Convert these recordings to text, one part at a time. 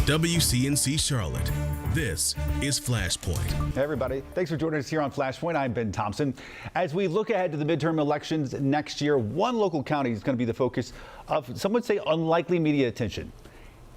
WCNC Charlotte. This is Flashpoint. Hey everybody, thanks for joining us here on Flashpoint. I'm Ben Thompson. As we look ahead to the midterm elections next year, one local county is going to be the focus of, some would say, unlikely media attention.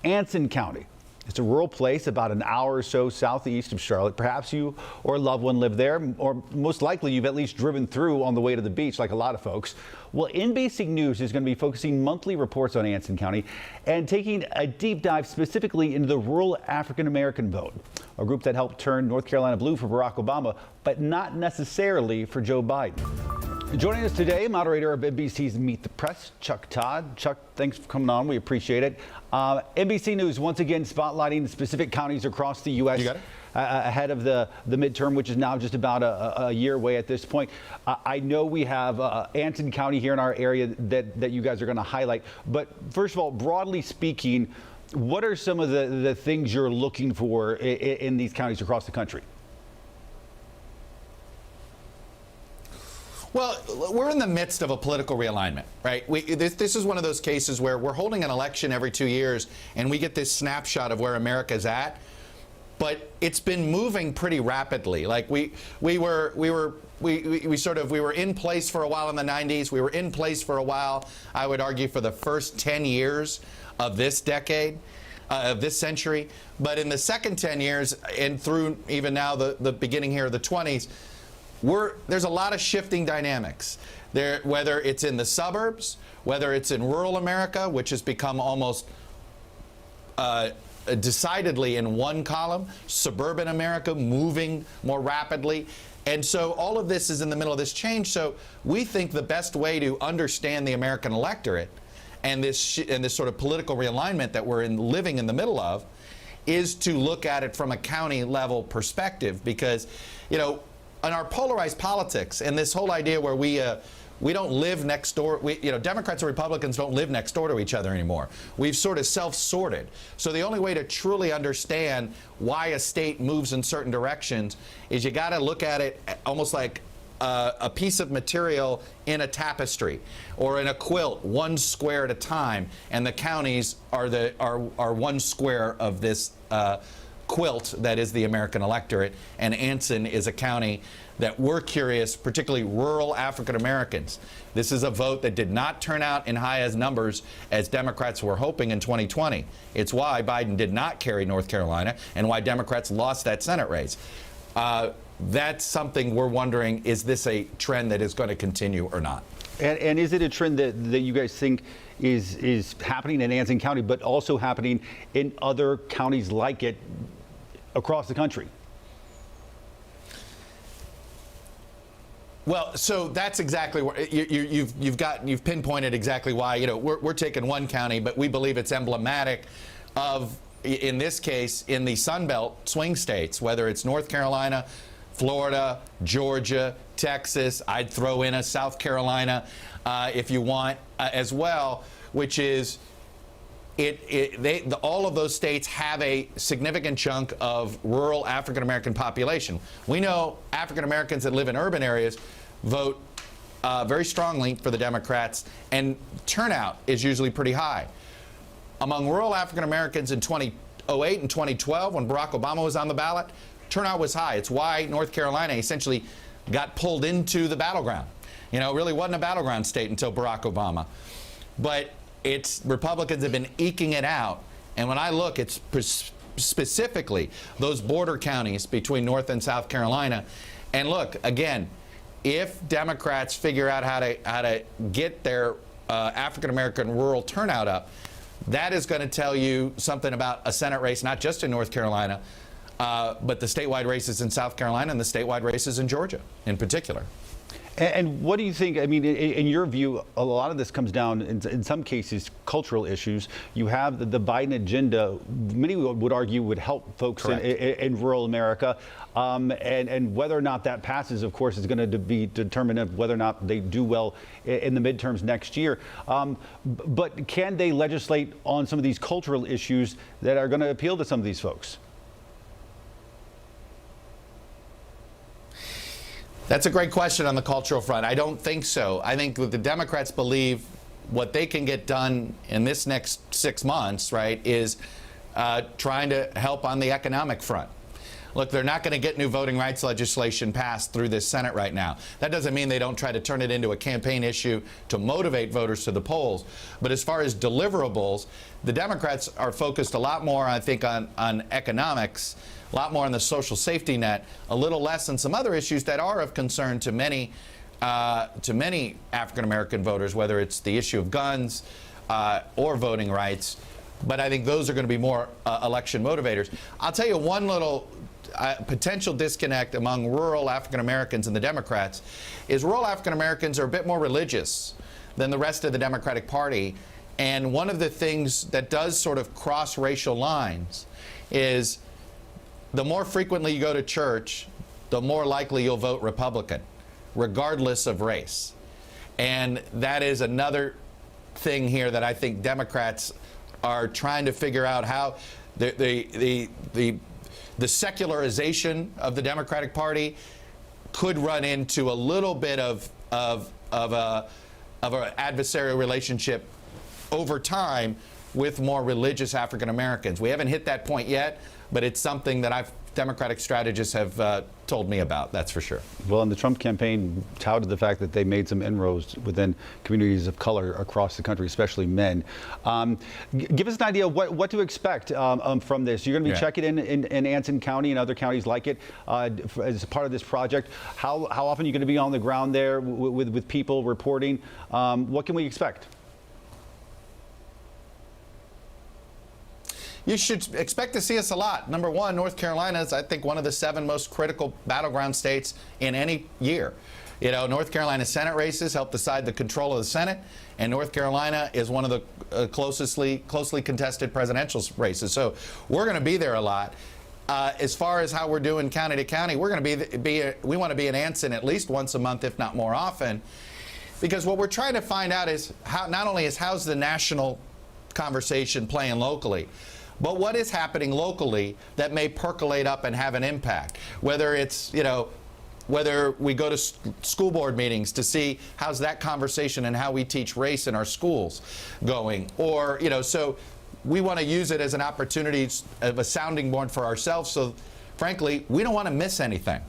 Anson County. It's a rural place about an hour or so southeast of Charlotte. Perhaps you or a loved one live there, or most likely you've at least driven through on the way to the beach like a lot of folks. Well, NBC News is going to be focusing monthly reports on Anson County and taking a deep dive specifically into the rural African-American vote, a group that helped turn North Carolina blue for Barack Obama, but not necessarily for Joe Biden. Joining us today, moderator of NBC's Meet the Press, Chuck Todd. Chuck, thanks for coming on. We appreciate it. NBC News once again spotlighting specific counties across the U.S. You got it? Ahead of the midterm, which is now just about a year away at this point. I know we have Anson County here in our area that you guys are going to highlight. But first of all, broadly speaking, what are some of the things you're looking for in these counties across the country? Well, we're in the midst of a political realignment, right? This is one of those cases where we're holding an election every 2 years, and we get this snapshot of where America's at. But it's been moving pretty rapidly. Like we were in place for a while in the 90s. We were in place for a while, I would argue, for the first 10 years of this decade, of this century. But in the second 10 years and through even now the beginning here of the 20s, there's a lot of shifting dynamics there, whether it's in the suburbs, whether it's in rural America, which has become almost decidedly in one column, suburban America moving more rapidly. And so all of this is in the middle of this change. So we think the best way to understand the American electorate and this sort of political realignment that we're living in the middle of is to look at it from a county level perspective, because, you know, in our polarized politics and this whole idea where we don't live next door, Democrats and Republicans don't live next door to each other anymore. We've sort of self-sorted. So the only way to truly understand why a state moves in certain directions is you got to look at it almost like a piece of material in a tapestry or in a quilt, one square at a time, and the counties are one square of this quilt that is the American electorate, and Anson is a county that we're curious, particularly rural African Americans. This is a vote that did not turn out in high as numbers as Democrats were hoping in 2020. It's why Biden did not carry North Carolina and why Democrats lost that Senate race. That's something we're wondering, is this a trend that is going to continue or not? And is it a trend that you guys think is happening in Anson County, but also happening in other counties like it across the country? Well, so that's exactly what you've pinpointed exactly why. We're taking one county, but we believe it's emblematic of, in this case, in the Sun Belt swing states, whether it's North Carolina, Florida, Georgia, Texas. I'd throw in a South Carolina if you want as well, which is all of those states have a significant chunk of rural African American population. We know African Americans that live in urban areas vote very strongly for the Democrats, and turnout is usually pretty high. Among rural African Americans in 2008 and 2012, when Barack Obama was on the ballot, turnout was high. It's why North Carolina essentially got pulled into the battleground. It really wasn't a battleground state until Barack Obama. But Republicans have been eking it out. And when I look, it's specifically those border counties between North and South Carolina. And look, again, if Democrats figure out how to get their African-American rural turnout up, that is going to tell you something about a Senate race, not just in North Carolina, but the statewide races in South Carolina and the statewide races in Georgia in particular. And what do you think? I mean, in your view, a lot of this comes down, in some cases, cultural issues. You have the Biden agenda, many would argue, would help folks in rural America. And whether or not that passes, of course, is going to be determined of whether or not they do well in the midterms next year. But can they legislate on some of these cultural issues that are going to appeal to some of these folks? That's a great question on the cultural front. I don't think so. I think that the Democrats believe what they can get done in this next 6 months, right, is trying to help on the economic front. Look, they're not going to get new voting rights legislation passed through this Senate right now. That doesn't mean they don't try to turn it into a campaign issue to motivate voters to the polls. But as far as deliverables, the Democrats are focused a lot more, I think, on economics, a lot more on the social safety net, a little less on some other issues that are of concern to many African-American voters, whether it's the issue of guns or voting rights. But I think those are going to be more election motivators. I'll tell you one little potential disconnect among rural African Americans and the Democrats is rural African Americans are a bit more religious than the rest of the Democratic Party. And one of the things that does sort of cross racial lines is the more frequently you go to church, the more likely you'll vote Republican, regardless of race. And that is another thing here that I think Democrats are trying to figure out how the secularization of the Democratic Party could run into a little bit of an adversarial relationship over time with more religious African Americans. We haven't hit that point yet, but it's something that Democratic strategists have told me about, that's for sure. Well, and the Trump campaign touted the fact that they made some inroads within communities of color across the country, especially men. Give us an idea of what to expect from this. You're going to be checking in Anson County and other counties like it as part of this project. How often are you going to be on the ground there with people reporting? What can we expect? You should expect to see us a lot. Number one, North Carolina is, I think, one of the 7 most critical battleground states in any year. You know, North Carolina Senate races help decide the control of the Senate, and North Carolina is one of the closely contested presidential races. So we're going to be there a lot. As far as how we're doing county to county, we're going to we want to be in Anson at least once a month, if not more often, because what we're trying to find out is how's the national conversation playing locally, but what is happening locally that may percolate up and have an impact, whether it's, whether we go to school board meetings to see how's that conversation and how we teach race in our schools going, or, so we want to use it as an opportunity of a sounding board for ourselves. So frankly, we don't want to miss anything.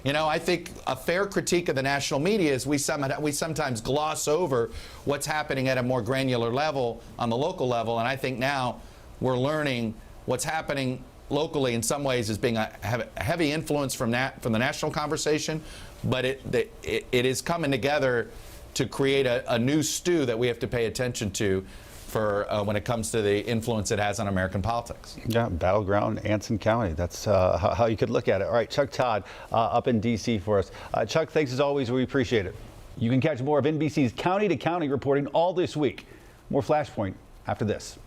I think a fair critique of the national media is we sometimes gloss over what's happening at a more granular level on the local level, and I think now we're learning what's happening locally in some ways is being a heavy influence from the national conversation, but it is coming together to create a new stew that we have to pay attention to for when it comes to the influence it has on American politics. Yeah, battleground Anson County. That's how you could look at it. All right, Chuck Todd up in D.C. for us. Chuck, thanks as always. We appreciate it. You can catch more of NBC's County to County reporting all this week. More Flashpoint after this.